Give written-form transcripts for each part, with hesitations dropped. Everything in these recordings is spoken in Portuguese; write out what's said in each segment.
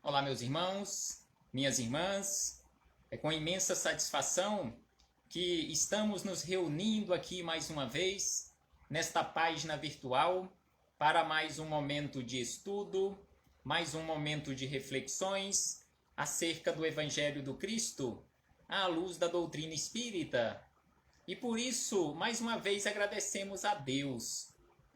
Olá, meus irmãos, minhas irmãs. É com imensa satisfação que estamos nos reunindo aqui mais uma vez, nesta página virtual, para mais um momento de estudo, mais um momento de reflexões acerca do Evangelho do Cristo, à luz da doutrina espírita. E por isso, mais uma vez, agradecemos a Deus,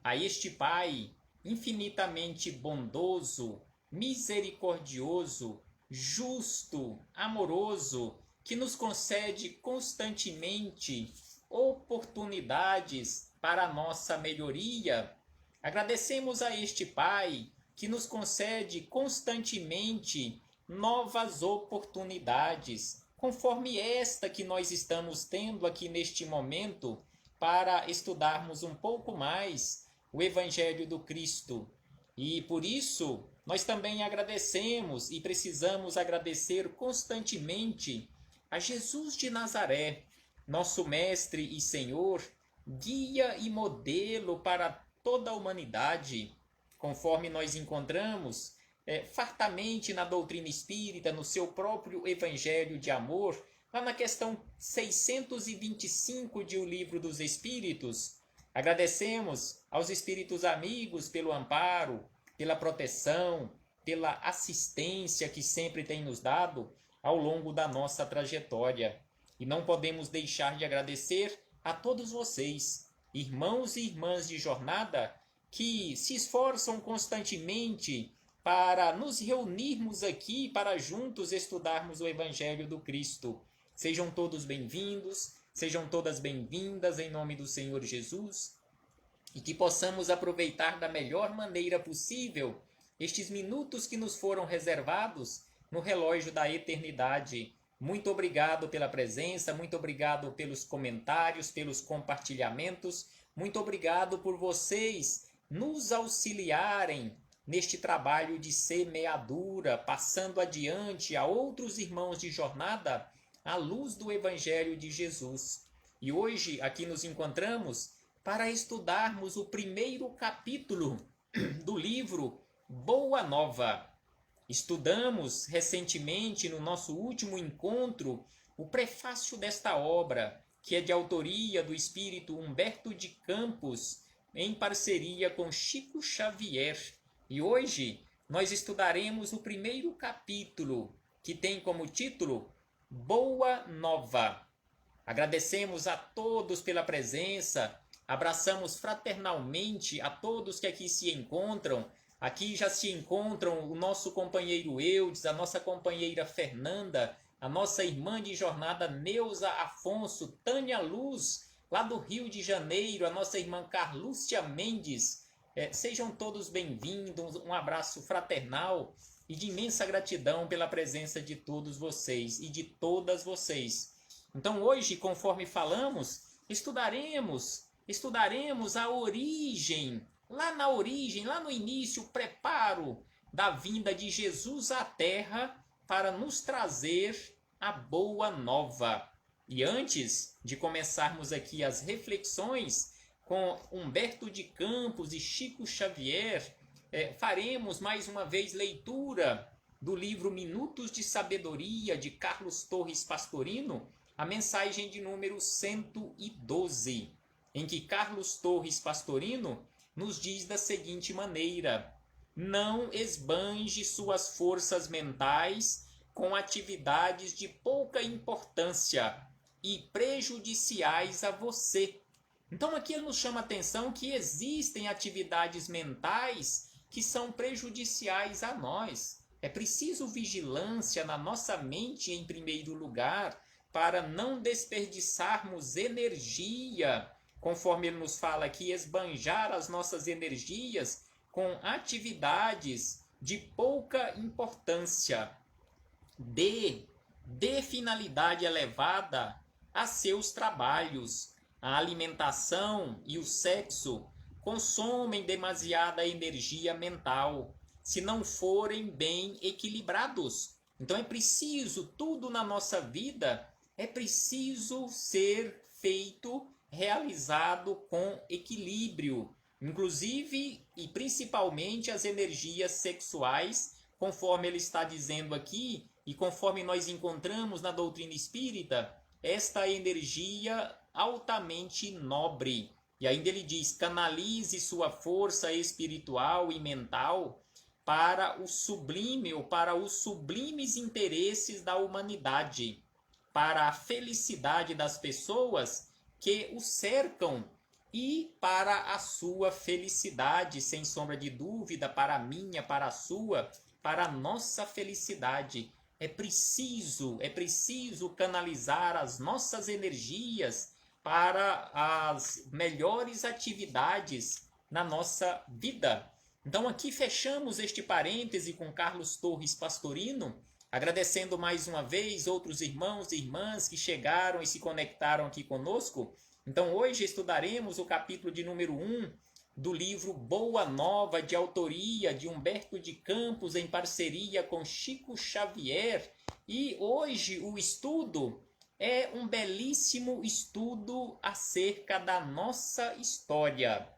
a este Pai infinitamente bondoso, misericordioso, justo, amoroso, que nos concede constantemente oportunidades para a nossa melhoria. Agradecemos a este Pai que nos concede constantemente novas oportunidades, conforme esta que nós estamos tendo aqui neste momento, para estudarmos um pouco mais o Evangelho do Cristo. E por isso, nós também agradecemos e precisamos agradecer constantemente a Jesus de Nazaré, nosso Mestre e Senhor, guia e modelo para toda a humanidade, conforme nós encontramos fartamente na doutrina espírita, no seu próprio Evangelho de Amor, lá na questão 625 de O Livro dos Espíritos. Agradecemos aos espíritos amigos pelo amparo, pela proteção, pela assistência que sempre tem nos dado ao longo da nossa trajetória. E não podemos deixar de agradecer a todos vocês, irmãos e irmãs de jornada, que se esforçam constantemente para nos reunirmos aqui, para juntos estudarmos o Evangelho do Cristo. Sejam todos bem-vindos, sejam todas bem-vindas em nome do Senhor Jesus, e que possamos aproveitar da melhor maneira possível estes minutos que nos foram reservados no relógio da eternidade. Muito obrigado pela presença, muito obrigado pelos comentários, pelos compartilhamentos, muito obrigado por vocês nos auxiliarem neste trabalho de semeadura, passando adiante a outros irmãos de jornada à luz do Evangelho de Jesus. E hoje aqui nos encontramos para estudarmos o primeiro capítulo do livro Boa Nova. Estudamos recentemente, no nosso último encontro, o prefácio desta obra, que é de autoria do espírito Humberto de Campos, em parceria com Chico Xavier. E hoje nós estudaremos o primeiro capítulo, que tem como título Boa Nova. Agradecemos a todos pela presença, abraçamos fraternalmente a todos que aqui se encontram. Aqui já se encontram o nosso companheiro Eudes, a nossa companheira Fernanda, a nossa irmã de jornada Neuza Afonso, Tânia Luz, lá do Rio de Janeiro, a nossa irmã Carlúcia Mendes. Sejam todos bem-vindos, um abraço fraternal e de imensa gratidão pela presença de todos vocês e de todas vocês. Então hoje, conforme falamos, estudaremos a origem, lá no início, o preparo da vinda de Jesus à Terra para nos trazer a boa nova. E antes de começarmos aqui as reflexões com Humberto de Campos e Chico Xavier, faremos mais uma vez leitura do livro Minutos de Sabedoria de Carlos Torres Pastorino, a mensagem de número 112, em que Carlos Torres Pastorino nos diz da seguinte maneira: não esbanje suas forças mentais com atividades de pouca importância e prejudiciais a você. Então aqui ele nos chama a atenção que existem atividades mentais que são prejudiciais a nós. É preciso vigilância na nossa mente em primeiro lugar, para não desperdiçarmos energia, conforme ele nos fala aqui, esbanjar as nossas energias com atividades de pouca importância. Dê finalidade elevada a seus trabalhos. A alimentação e o sexo consomem demasiada energia mental, se não forem bem equilibrados. Então é preciso, tudo na nossa vida é preciso ser feito, realizado com equilíbrio, inclusive e principalmente as energias sexuais conforme ele está dizendo aqui, e conforme nós encontramos na doutrina espírita, esta energia altamente nobre. E ainda ele diz: canalize sua força espiritual e mental para o sublime ou para os sublimes interesses da humanidade, para a felicidade das pessoas que o cercam e para a sua felicidade, sem sombra de dúvida, para a minha, para a sua, para a nossa felicidade. É preciso canalizar as nossas energias para as melhores atividades na nossa vida. Então aqui fechamos este parêntese com Carlos Torres Pastorino, agradecendo mais uma vez outros irmãos e irmãs que chegaram e se conectaram aqui conosco. Então hoje estudaremos o capítulo de número 1 do livro Boa Nova, de autoria de Humberto de Campos, em parceria com Chico Xavier. E hoje o estudo é um belíssimo estudo acerca da nossa história.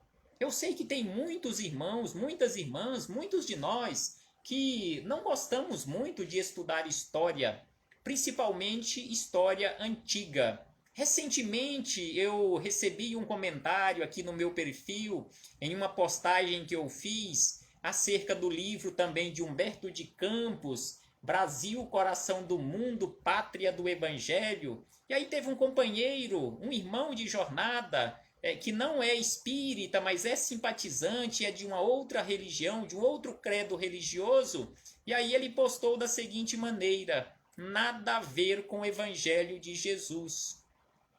Eu sei que tem muitos irmãos, muitas irmãs, muitos de nós que não gostamos muito de estudar história, principalmente história antiga. Recentemente eu recebi um comentário aqui no meu perfil, em uma postagem que eu fiz, acerca do livro também de Humberto de Campos, Brasil, Coração do Mundo, Pátria do Evangelho. E aí teve um companheiro, um irmão de jornada, que não é espírita, mas é simpatizante, é de uma outra religião, de um outro credo religioso. E aí ele postou da seguinte maneira: nada a ver com o Evangelho de Jesus.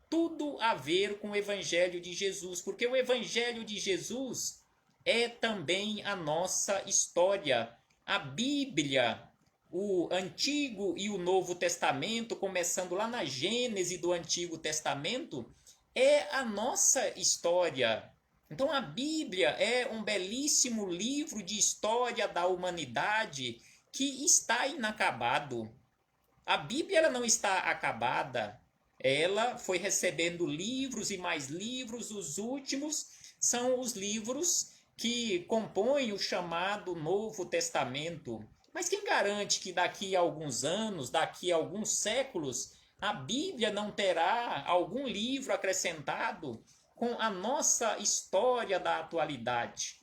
Tudo a ver com o Evangelho de Jesus, porque o Evangelho de Jesus é também a nossa história. A Bíblia, o Antigo e o Novo Testamento, começando lá na Gênese do Antigo Testamento, é a nossa história. Então a Bíblia é um belíssimo livro de história da humanidade que está inacabado. A Bíblia ela não está acabada. Ela foi recebendo livros e mais livros. Os últimos são os livros que compõem o chamado Novo Testamento. Mas quem garante que daqui a alguns anos, daqui a alguns séculos, a Bíblia não terá algum livro acrescentado com a nossa história da atualidade?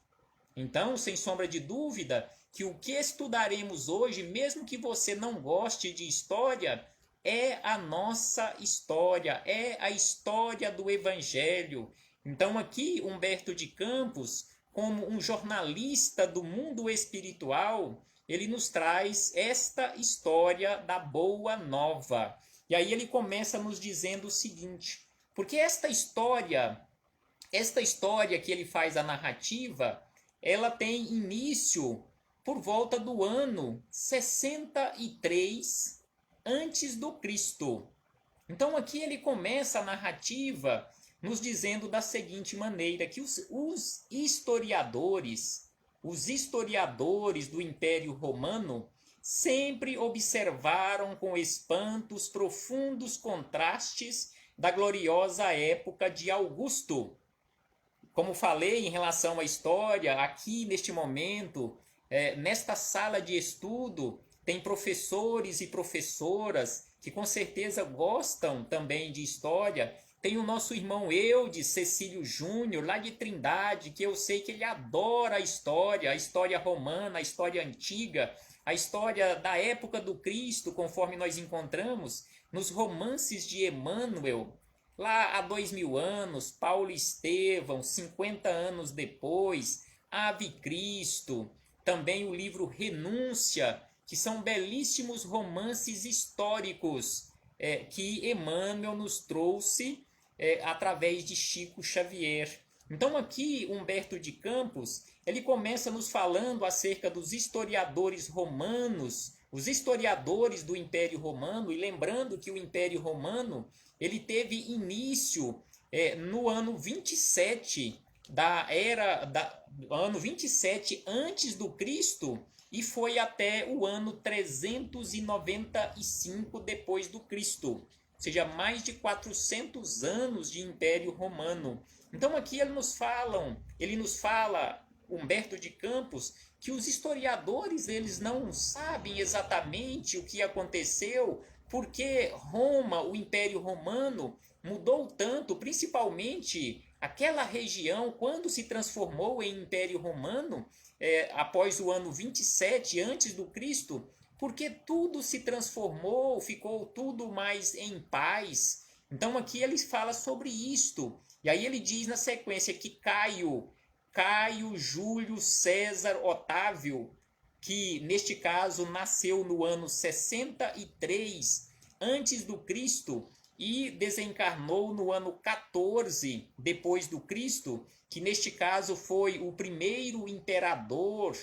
Então, sem sombra de dúvida, que o que estudaremos hoje, mesmo que você não goste de história, é a nossa história, é a história do Evangelho. Então aqui Humberto de Campos, como um jornalista do mundo espiritual, ele nos traz esta história da Boa Nova. E aí ele começa nos dizendo o seguinte: porque esta história que ele faz a narrativa, ela tem início por volta do ano 63 antes do Cristo. Então aqui ele começa a narrativa nos dizendo da seguinte maneira, que os historiadores do Império Romano sempre observaram com espanto os profundos contrastes da gloriosa época de Augusto. Como falei em relação à história, aqui neste momento, nesta sala de estudo, tem professores e professoras que com certeza gostam também de história. Tem o nosso irmão Eudes Cecílio Júnior, lá de Trindade, que eu sei que ele adora a história romana, a história antiga, a história da época do Cristo, conforme nós encontramos nos romances de Emmanuel. Lá há 2000 anos, Paulo Estevão, 50 anos depois, Ave Cristo, também o livro Renúncia, que são belíssimos romances históricos que Emmanuel nos trouxe através de Chico Xavier. Então aqui Humberto de Campos, ele começa nos falando acerca dos historiadores romanos, os historiadores do Império Romano, e lembrando que o Império Romano ele teve início no ano 27 ano 27 antes do Cristo, e foi até o ano 395 depois do Cristo, ou seja, mais de 400 anos de Império Romano. Então aqui ele nos fala Humberto de Campos, que os historiadores eles não sabem exatamente o que aconteceu, porque Roma, o Império Romano, mudou tanto, principalmente aquela região, quando se transformou em Império Romano, após o ano 27 antes do Cristo, porque tudo se transformou, ficou tudo mais em paz. Então aqui ele fala sobre isto. E aí ele diz na sequência que Caio, Júlio, César, Otávio, que neste caso nasceu no ano 63 antes do Cristo e desencarnou no ano 14 depois do Cristo, que neste caso foi o primeiro imperador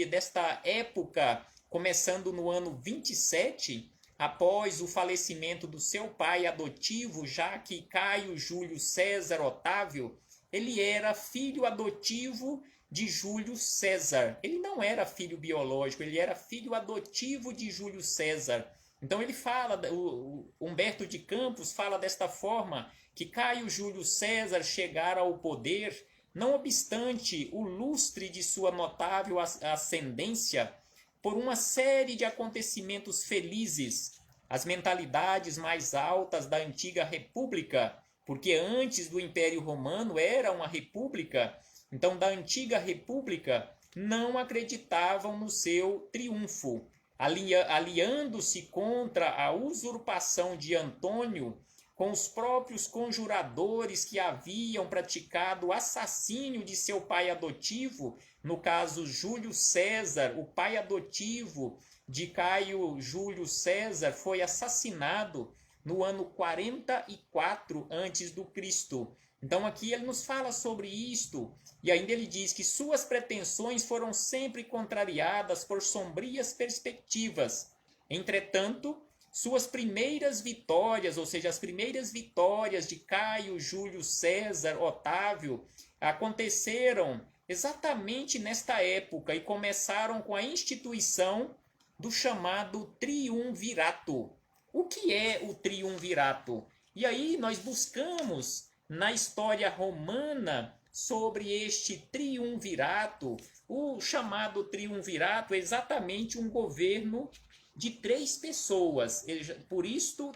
desta época, começando no ano 27, após o falecimento do seu pai adotivo, já que Caio Júlio César Otávio, ele era filho adotivo de Júlio César. Ele não era filho biológico, ele era filho adotivo de Júlio César. Então ele fala, o Humberto de Campos fala desta forma, que Caio Júlio César chegara ao poder, não obstante o lustre de sua notável ascendência, por uma série de acontecimentos felizes, as mentalidades mais altas da antiga república, porque antes do Império Romano era uma república, então da antiga república não acreditavam no seu triunfo, aliando-se contra a usurpação de Antônio com os próprios conjuradores que haviam praticado o assassínio de seu pai adotivo, no caso Júlio César, o pai adotivo de Caio Júlio César, foi assassinado no ano 44 antes do Cristo. Então aqui ele nos fala sobre isto, e ainda ele diz que suas pretensões foram sempre contrariadas por sombrias perspectivas. Entretanto, suas primeiras vitórias, ou seja, as primeiras vitórias de Caio Júlio César Otávio, aconteceram exatamente nesta época e começaram com a instituição do chamado triunvirato. O que é o triunvirato? E aí nós buscamos na história romana sobre este triunvirato. O chamado triunvirato é exatamente um governo de 3 pessoas. Por isto,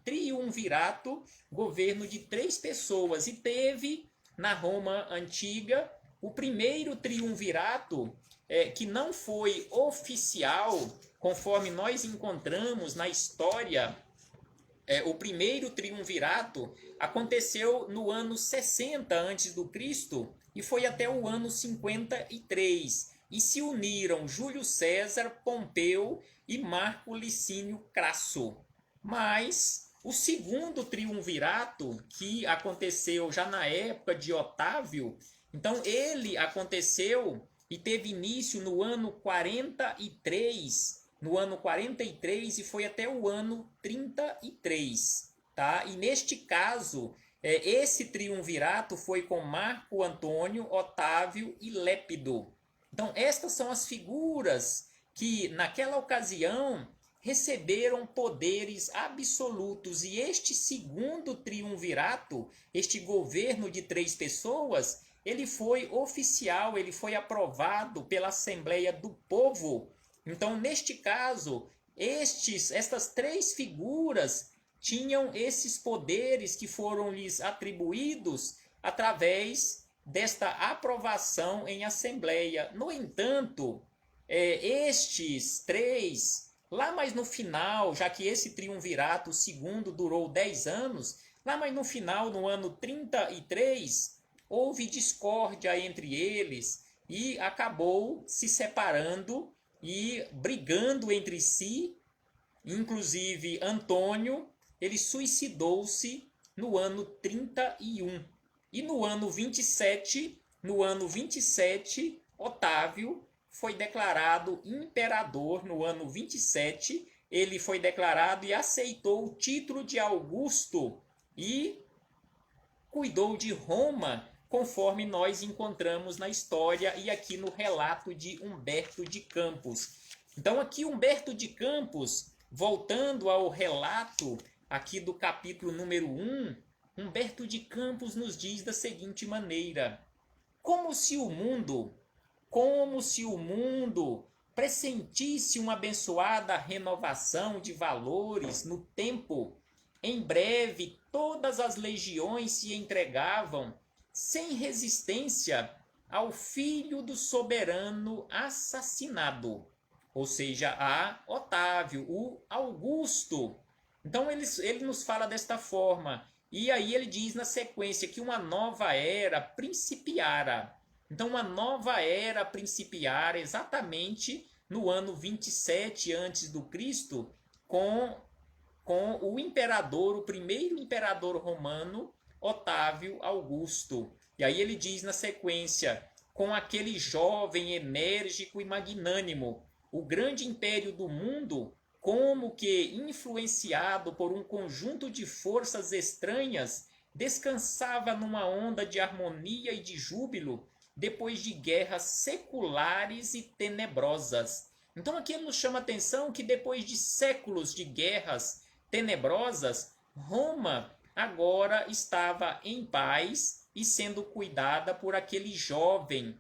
triunvirato, governo de 3 pessoas. E teve na Roma antiga o primeiro triunvirato, que não foi oficial, conforme nós encontramos na história. O primeiro triunvirato aconteceu no ano 60 antes do Cristo e foi até o ano 53. E se uniram Júlio César, Pompeu e Marco Licínio Crasso. Mas o segundo triunvirato, que aconteceu já na época de Otávio, então ele aconteceu e teve início no ano 43, e foi até o ano 33, tá? E neste caso, esse triunvirato foi com Marco Antônio, Otávio e Lépido. Então estas são as figuras que naquela ocasião receberam poderes absolutos, e este segundo triunvirato, este governo de 3 pessoas, ele foi oficial, ele foi aprovado pela Assembleia do Povo. Então, neste caso, estas 3 figuras tinham esses poderes que foram lhes atribuídos através desta aprovação em Assembleia. No entanto, estes 3, lá mais no final, já que esse triunvirato segundo durou 10 anos, lá mais no final, no ano 33, houve discórdia entre eles e acabou se separando e brigando entre si. Inclusive Antônio, ele suicidou-se no ano 31. E no ano 27, Otávio foi declarado imperador. No ano 27, ele foi declarado e aceitou o título de Augusto e cuidou de Roma, conforme nós encontramos na história e aqui no relato de Humberto de Campos. Então aqui Humberto de Campos, voltando ao relato aqui do capítulo número 1, Humberto de Campos nos diz da seguinte maneira: como se o mundo, como se o mundo pressentisse uma abençoada renovação de valores no tempo. Em breve, todas as legiões se entregavam sem resistência ao filho do soberano assassinado, ou seja, a Otávio, o Augusto. Então ele nos fala desta forma, e aí ele diz na sequência que uma nova era principiara. Então uma nova era principiara exatamente no ano 27 a.C., com o imperador, o primeiro imperador romano, Otávio Augusto. E aí ele diz na sequência, com aquele jovem enérgico e magnânimo, o grande império do mundo, como que influenciado por um conjunto de forças estranhas, descansava numa onda de harmonia e de júbilo depois de guerras seculares e tenebrosas. Então aqui ele nos chama a atenção que depois de séculos de guerras tenebrosas, Roma agora estava em paz e sendo cuidada por aquele jovem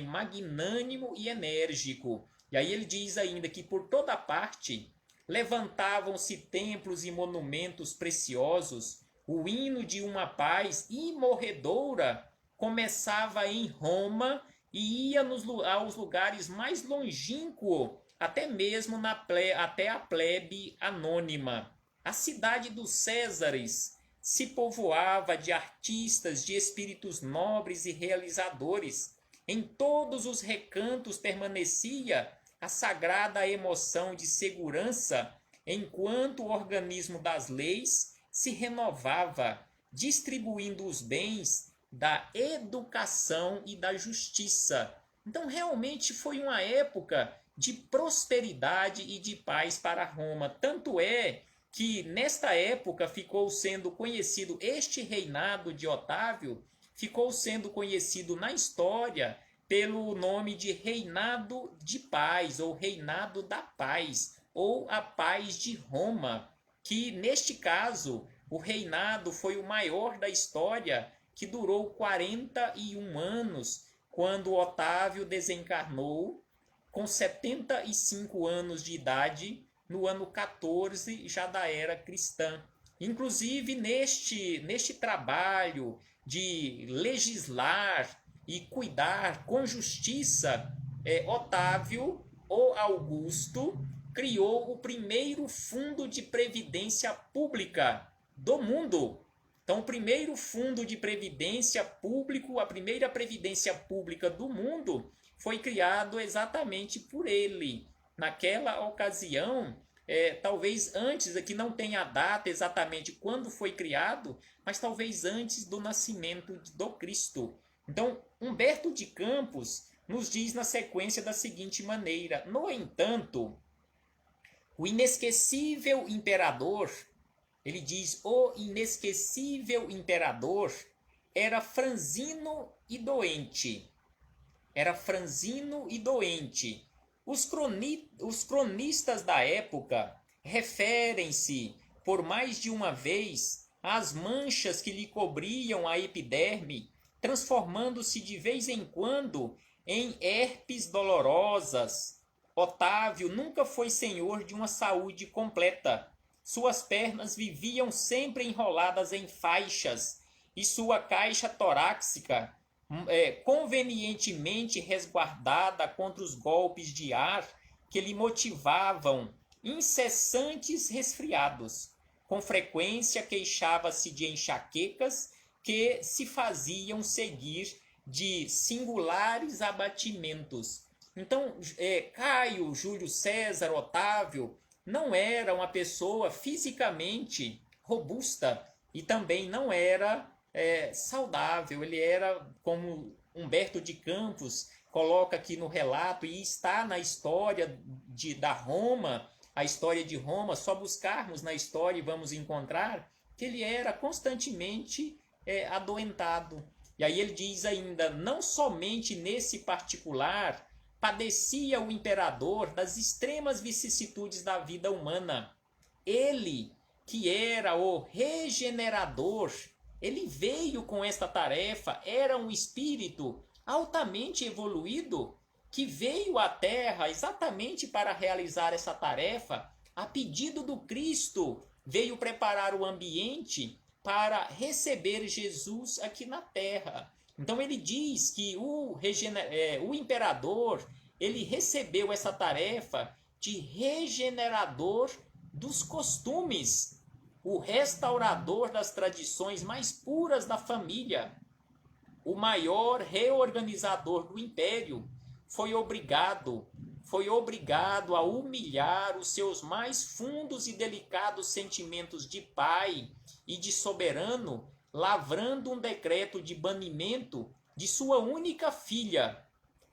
magnânimo e enérgico. E aí ele diz ainda que por toda parte levantavam-se templos e monumentos preciosos, o hino de uma paz imorredoura começava em Roma e ia aos lugares mais longínquos, até mesmo até a plebe anônima. A cidade dos Césares se povoava de artistas, de espíritos nobres e realizadores. Em todos os recantos permanecia a sagrada emoção de segurança, enquanto o organismo das leis se renovava, distribuindo os bens da educação e da justiça. Então, realmente foi uma época de prosperidade e de paz para Roma. Tanto é que nesta época ficou sendo conhecido este reinado de Otávio, ficou sendo conhecido na história pelo nome de Reinado de Paz, ou Reinado da Paz, ou a Paz de Roma, que neste caso o reinado foi o maior da história, que durou 41 anos, quando Otávio desencarnou com 75 anos de idade, no ano 14 já da era cristã. Inclusive neste trabalho de legislar e cuidar com justiça, Otávio, o Augusto, criou o primeiro fundo de previdência pública do mundo. Então, o primeiro fundo de previdência público, a primeira previdência pública do mundo, foi criado exatamente por ele. Naquela ocasião, talvez antes, aqui não tem a data exatamente quando foi criado, mas talvez antes do nascimento do Cristo. Então, Humberto de Campos nos diz na sequência da seguinte maneira: no entanto, o inesquecível imperador, ele diz, o inesquecível imperador era franzino e doente. Era franzino e doente. Os cronistas da época referem-se, por mais de uma vez, às manchas que lhe cobriam a epiderme, transformando-se de vez em quando em herpes dolorosas. Otávio nunca foi senhor de uma saúde completa. Suas pernas viviam sempre enroladas em faixas e sua caixa torácica convenientemente resguardada contra os golpes de ar que lhe motivavam incessantes resfriados. Com frequência queixava-se de enxaquecas que se faziam seguir de singulares abatimentos. Então, Caio, Júlio César, Otávio não era uma pessoa fisicamente robusta e também não era saudável. Ele era, como Humberto de Campos coloca aqui no relato, e está na história da Roma, a história de Roma, só buscarmos na história e vamos encontrar que ele era constantemente adoentado. E aí ele diz ainda, não somente nesse particular padecia o imperador das extremas vicissitudes da vida humana. Ele, que era o regenerador ele veio com esta tarefa, era um espírito altamente evoluído que veio à Terra exatamente para realizar essa tarefa, a pedido do Cristo, veio preparar o ambiente para receber Jesus aqui na Terra. Então ele diz que o imperador, ele recebeu essa tarefa de regenerador dos costumes, o restaurador das tradições mais puras da família, o maior reorganizador do império, foi obrigado a humilhar os seus mais fundos e delicados sentimentos de pai e de soberano, lavrando um decreto de banimento de sua única filha,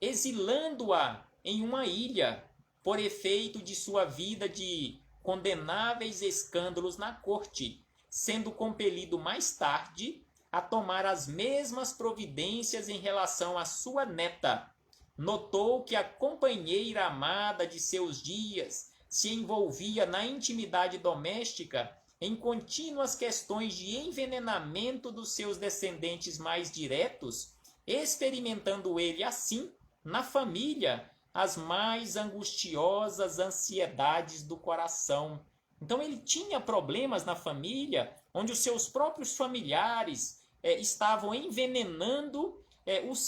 exilando-a em uma ilha, por efeito de sua vida de condenáveis escândalos na corte, sendo compelido mais tarde a tomar as mesmas providências em relação à sua neta. Notou que a companheira amada de seus dias se envolvia na intimidade doméstica em contínuas questões de envenenamento dos seus descendentes mais diretos, experimentando ele assim, na família, as mais angustiosas ansiedades do coração. Então ele tinha problemas na família, onde os seus próprios familiares estavam envenenando os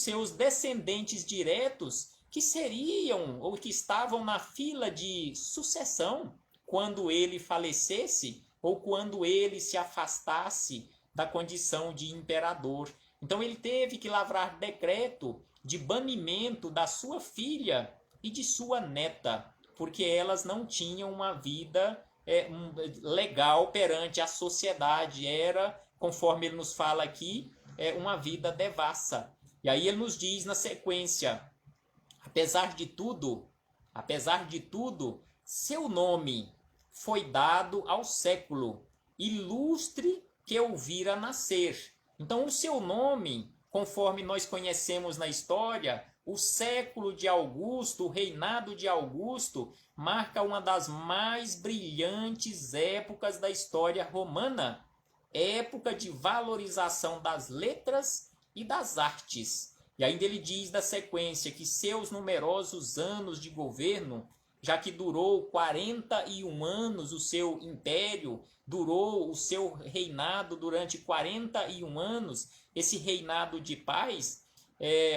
seus descendentes diretos, que seriam ou que estavam na fila de sucessão quando ele falecesse ou quando ele se afastasse da condição de imperador. Então ele teve que lavrar decreto de banimento da sua filha e de sua neta, porque elas não tinham uma vida legal perante a sociedade. Era, conforme ele nos fala aqui, uma vida devassa. E aí ele nos diz na sequência: apesar de tudo, seu nome foi dado ao século, ilustre que o vira nascer. Então o seu nome, conforme nós conhecemos na história, o século de Augusto, o reinado de Augusto, marca uma das mais brilhantes épocas da história romana, época de valorização das letras e das artes. E ainda ele diz da sequência que seus numerosos anos de governo, já que durou 41 anos o seu império, durou o seu reinado durante 41 anos, esse reinado de paz,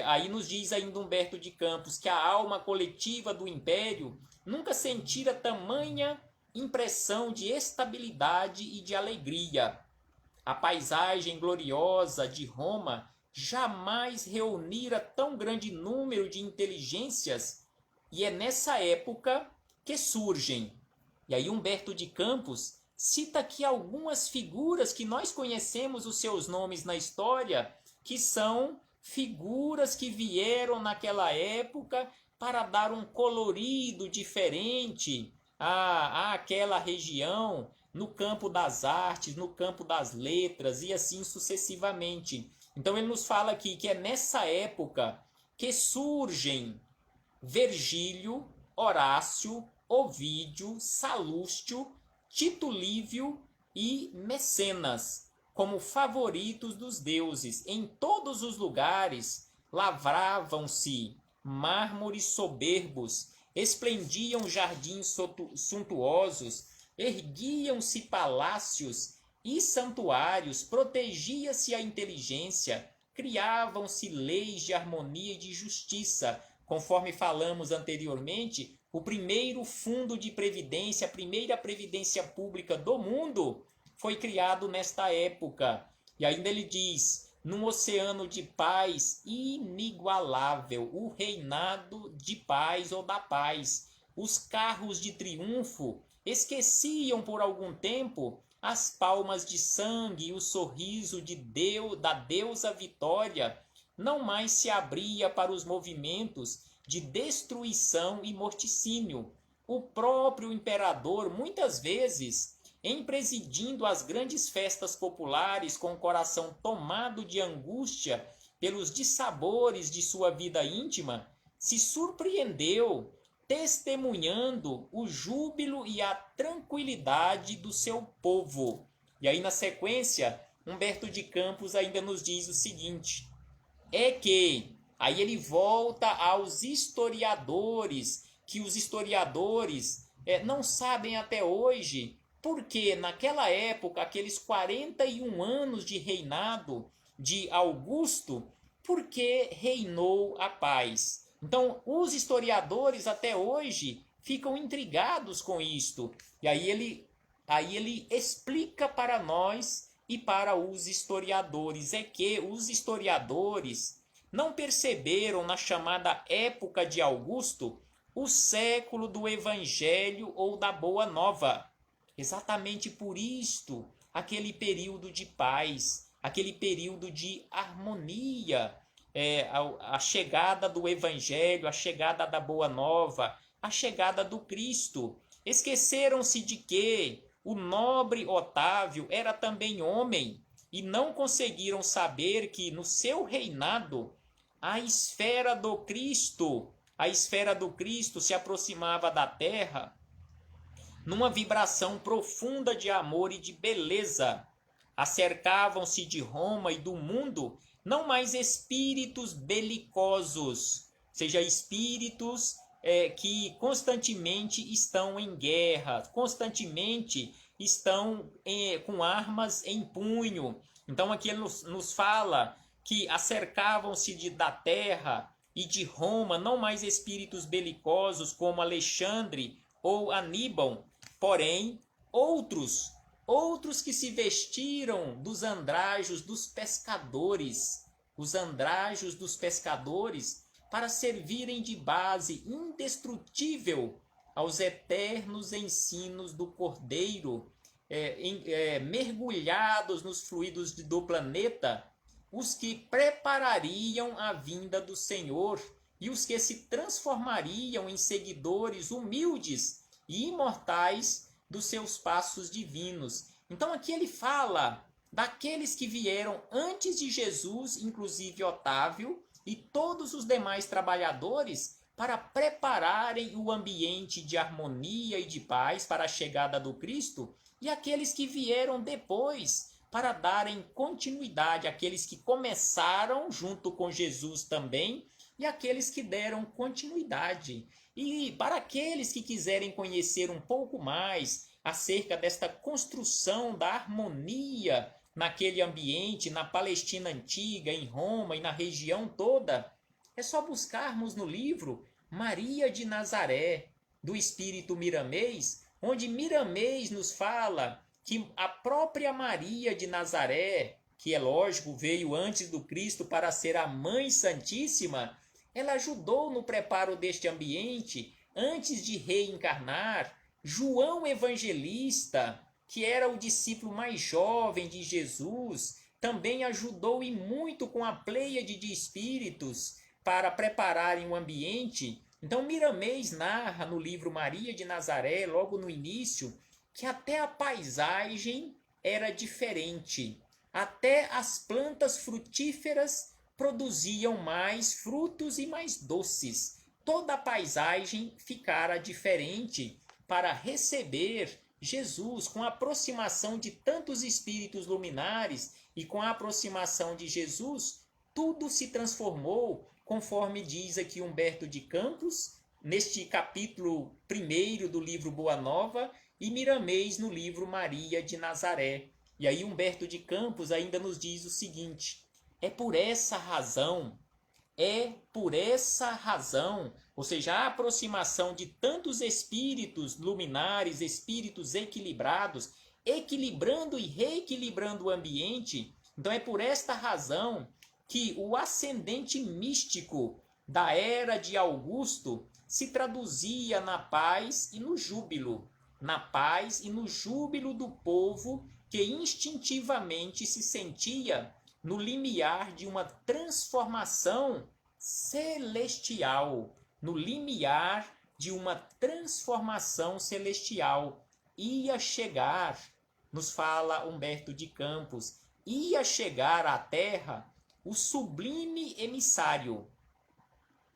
aí nos diz ainda Humberto de Campos que a alma coletiva do império nunca sentira tamanha impressão de estabilidade e de alegria. A paisagem gloriosa de Roma jamais reunira tão grande número de inteligências, e é nessa época que surgem. E aí Humberto de Campos cita aqui algumas figuras que nós conhecemos os seus nomes na história, que são figuras que vieram naquela época para dar um colorido diferente àquela região, no campo das artes, no campo das letras e assim sucessivamente. Então ele nos fala aqui que é nessa época que surgem Virgílio, Horácio, Ovídio, Salústio, Tito Livio e Mecenas, como favoritos dos deuses. Em todos os lugares lavravam-se mármores soberbos, esplendiam jardins suntuosos, erguiam-se palácios e santuários, protegia-se a inteligência, criavam-se leis de harmonia e de justiça. Conforme falamos anteriormente, o primeiro fundo de previdência, a primeira previdência pública do mundo, foi criado nesta época. E ainda ele diz: num oceano de paz inigualável, o reinado de paz ou da paz. Os carros de triunfo esqueciam por algum tempo as palmas de sangue e o sorriso da deusa Vitória não mais se abria para os movimentos de destruição e morticínio. O próprio imperador, muitas vezes, em presidindo as grandes festas populares com o coração tomado de angústia pelos dissabores de sua vida íntima, se surpreendeu testemunhando o júbilo e a tranquilidade do seu povo. E aí, na sequência, Humberto de Campos ainda nos diz o seguinte: é que aí ele volta aos historiadores, que os historiadores não sabem até hoje porque naquela época, aqueles 41 anos de reinado de Augusto, porque reinou a paz. Então, os historiadores até hoje ficam intrigados com isto. E aí ele explica para nós e para os historiadores. É que os historiadores não perceberam na chamada época de Augusto o século do Evangelho ou da Boa Nova. Exatamente por isto, aquele período de paz, aquele período de harmonia, a chegada do Evangelho, a chegada da Boa Nova, a chegada do Cristo. Esqueceram-se de que o nobre Otávio era também homem e não conseguiram saber que no seu reinado a esfera do Cristo se aproximava da terra numa vibração profunda de amor e de beleza. Acercavam-se de Roma e do mundo não mais espíritos belicosos, seja espíritos que constantemente estão em guerra, constantemente estão com armas em punho. Então aqui ele nos fala que acercavam-se da terra e de Roma não mais espíritos belicosos como Alexandre ou Aníbal, porém outros que se vestiram dos andrajos dos pescadores, os andrajos dos pescadores, para servirem de base indestrutível aos eternos ensinos do Cordeiro, mergulhados nos fluidos do planeta, os que preparariam a vinda do Senhor e os que se transformariam em seguidores humildes e imortais dos seus passos divinos. Então aqui ele fala daqueles que vieram antes de Jesus, inclusive Otávio e todos os demais trabalhadores, para prepararem o ambiente de harmonia e de paz para a chegada do Cristo, e aqueles que vieram depois para darem continuidade, aqueles que começaram junto com Jesus também, e aqueles que deram continuidade. E para aqueles que quiserem conhecer um pouco mais acerca desta construção da harmonia naquele ambiente, na Palestina antiga, em Roma e na região toda, é só buscarmos no livro Maria de Nazaré, do Espírito Miramês, onde Miramês nos fala que a própria Maria de Nazaré, que é lógico, veio antes do Cristo para ser a Mãe Santíssima, ela ajudou no preparo deste ambiente antes de reencarnar. João Evangelista, que era o discípulo mais jovem de Jesus, também ajudou e muito com a pleiade de espíritos para prepararem o ambiente. Então Miramês narra no livro Maria de Nazaré, logo no início, que até a paisagem era diferente. Até as plantas frutíferas produziam mais frutos e mais doces. Toda a paisagem ficara diferente para receber Jesus. Com a aproximação de tantos espíritos luminares e com a aproximação de Jesus, tudo se transformou, conforme diz aqui Humberto de Campos, neste capítulo 1 do livro Boa Nova, e Miramês no livro Maria de Nazaré. E aí Humberto de Campos ainda nos diz o seguinte: é por essa razão, ou seja, a aproximação de tantos espíritos luminares, espíritos equilibrados, equilibrando e reequilibrando o ambiente. Então é por esta razão que o ascendente místico da era de Augusto se traduzia na paz e no júbilo, do povo que instintivamente se sentia no limiar de uma transformação celestial, ia chegar, nos fala Humberto de Campos, ia chegar à Terra o sublime emissário.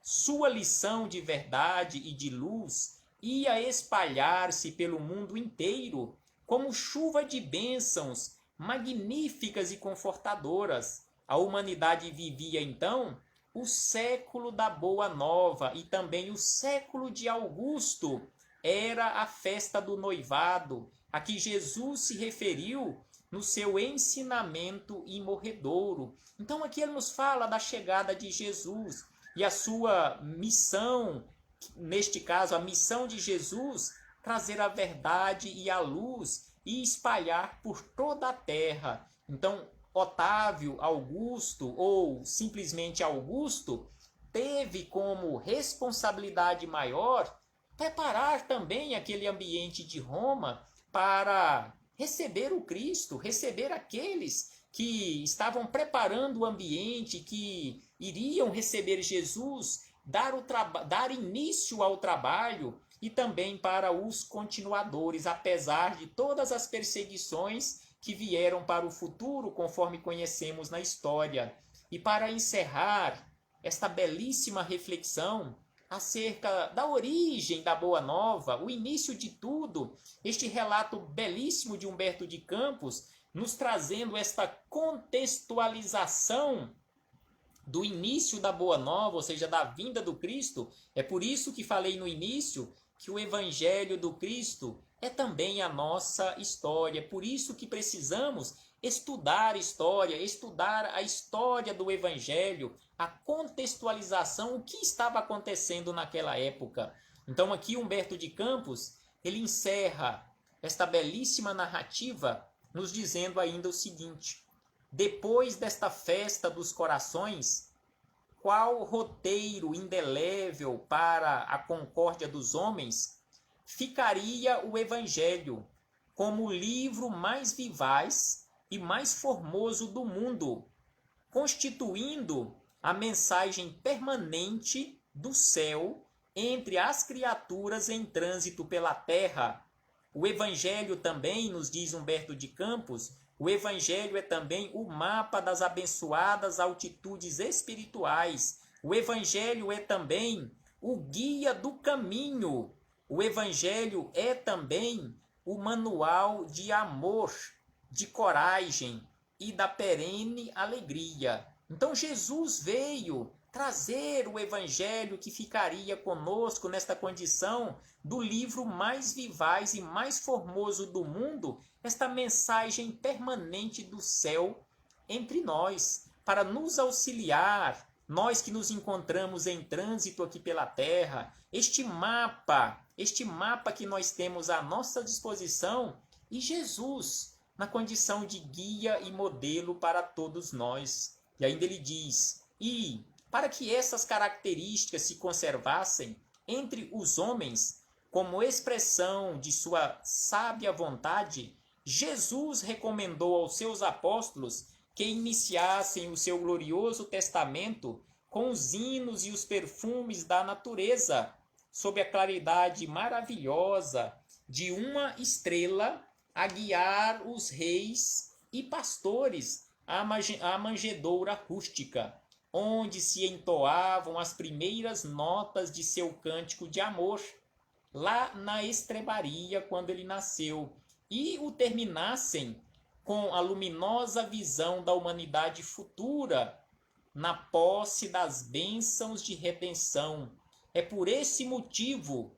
Sua lição de verdade e de luz ia espalhar-se pelo mundo inteiro como chuva de bênçãos magníficas e confortadoras. A humanidade vivia então o século da Boa Nova e também o século de Augusto. Era a festa do noivado, a que Jesus se referiu no seu ensinamento imorredouro. Então aqui ele nos fala da chegada de Jesus e a sua missão, neste caso a missão de Jesus, trazer a verdade e a luz e espalhar por toda a terra. Então Otávio Augusto, ou simplesmente Augusto, teve como responsabilidade maior preparar também aquele ambiente de Roma para receber o Cristo, receber aqueles que estavam preparando o ambiente, que iriam receber Jesus, dar início ao trabalho, e também para os continuadores, apesar de todas as perseguições que vieram para o futuro, conforme conhecemos na história. E para encerrar esta belíssima reflexão acerca da origem da Boa Nova, o início de tudo, este relato belíssimo de Humberto de Campos, nos trazendo esta contextualização do início da Boa Nova, ou seja, da vinda do Cristo. É por isso que falei no início que o Evangelho do Cristo é também a nossa história. É por isso que precisamos estudar história, estudar a história do Evangelho, a contextualização, o que estava acontecendo naquela época. Então aqui Humberto de Campos, ele encerra esta belíssima narrativa nos dizendo ainda o seguinte: depois desta festa dos corações, qual roteiro indelével para a concórdia dos homens ficaria o Evangelho como o livro mais vivaz e mais formoso do mundo, constituindo a mensagem permanente do céu entre as criaturas em trânsito pela terra. O Evangelho também, nos diz Humberto de Campos, o Evangelho é também o mapa das abençoadas altitudes espirituais. O Evangelho é também o guia do caminho. O Evangelho é também o manual de amor, de coragem e da perene alegria. Então Jesus veio trazer o Evangelho que ficaria conosco nesta condição do livro mais vivaz e mais formoso do mundo, esta mensagem permanente do céu entre nós, para nos auxiliar, nós que nos encontramos em trânsito aqui pela terra, este mapa que nós temos à nossa disposição, e Jesus na condição de guia e modelo para todos nós. E ainda ele diz: e para que essas características se conservassem entre os homens como expressão de sua sábia vontade, Jesus recomendou aos seus apóstolos que iniciassem o seu glorioso testamento com os hinos e os perfumes da natureza, sob a claridade maravilhosa de uma estrela a guiar os reis e pastores à manjedoura rústica, onde se entoavam as primeiras notas de seu cântico de amor, lá na estrebaria quando ele nasceu, e o terminassem com a luminosa visão da humanidade futura, na posse das bênçãos de redenção. É por esse motivo,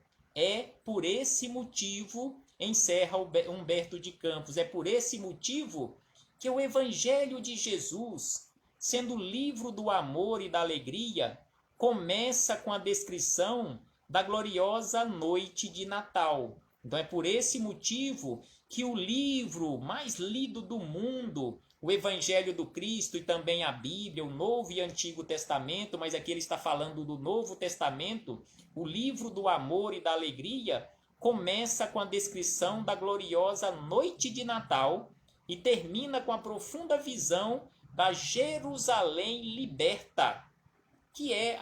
encerra Humberto de Campos, é por esse motivo que o Evangelho de Jesus, sendo o livro do amor e da alegria, começa com a descrição da gloriosa noite de Natal. Então é por esse motivo que o livro mais lido do mundo, o Evangelho do Cristo e também a Bíblia, o Novo e Antigo Testamento, mas aqui ele está falando do Novo Testamento, o livro do amor e da alegria, começa com a descrição da gloriosa noite de Natal e termina com a profunda visão da Jerusalém liberta, que é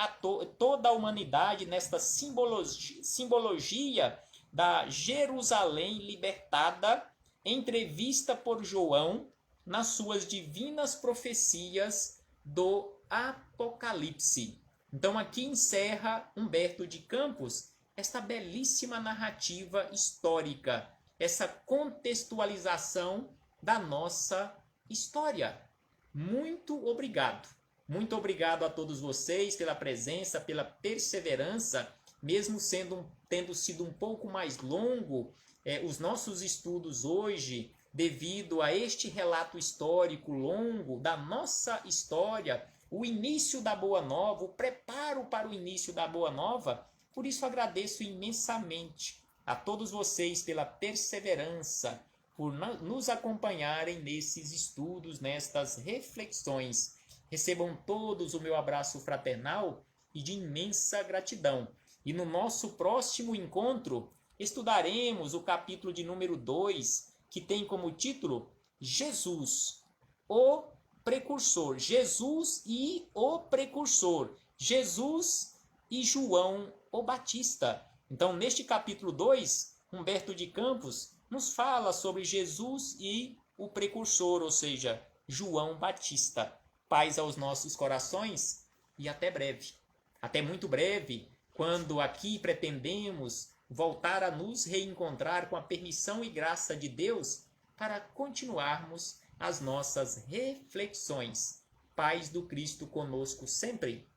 toda a humanidade nesta simbologia da Jerusalém libertada, entrevista por João nas suas divinas profecias do Apocalipse. Então aqui encerra Humberto de Campos esta belíssima narrativa histórica essa contextualização da nossa história. Muito obrigado. Muito obrigado a todos vocês pela presença, pela perseverança, mesmo tendo sido um pouco mais longo os nossos estudos hoje, devido a este relato histórico longo da nossa história, o início da Boa Nova, o preparo para o início da Boa Nova. Por isso agradeço imensamente a todos vocês pela perseverança, por nos acompanharem nesses estudos, nestas reflexões. Recebam todos o meu abraço fraternal e de imensa gratidão. E no nosso próximo encontro, estudaremos o capítulo de número 2, que tem como título Jesus, o precursor. Jesus e o precursor. Jesus e João o Batista. Então, neste capítulo 2, Humberto de Campos nos fala sobre Jesus e o precursor, ou seja, João Batista. Paz aos nossos corações e até breve. Até muito breve, quando aqui pretendemos voltar a nos reencontrar com a permissão e graça de Deus para continuarmos as nossas reflexões. Paz do Cristo conosco sempre.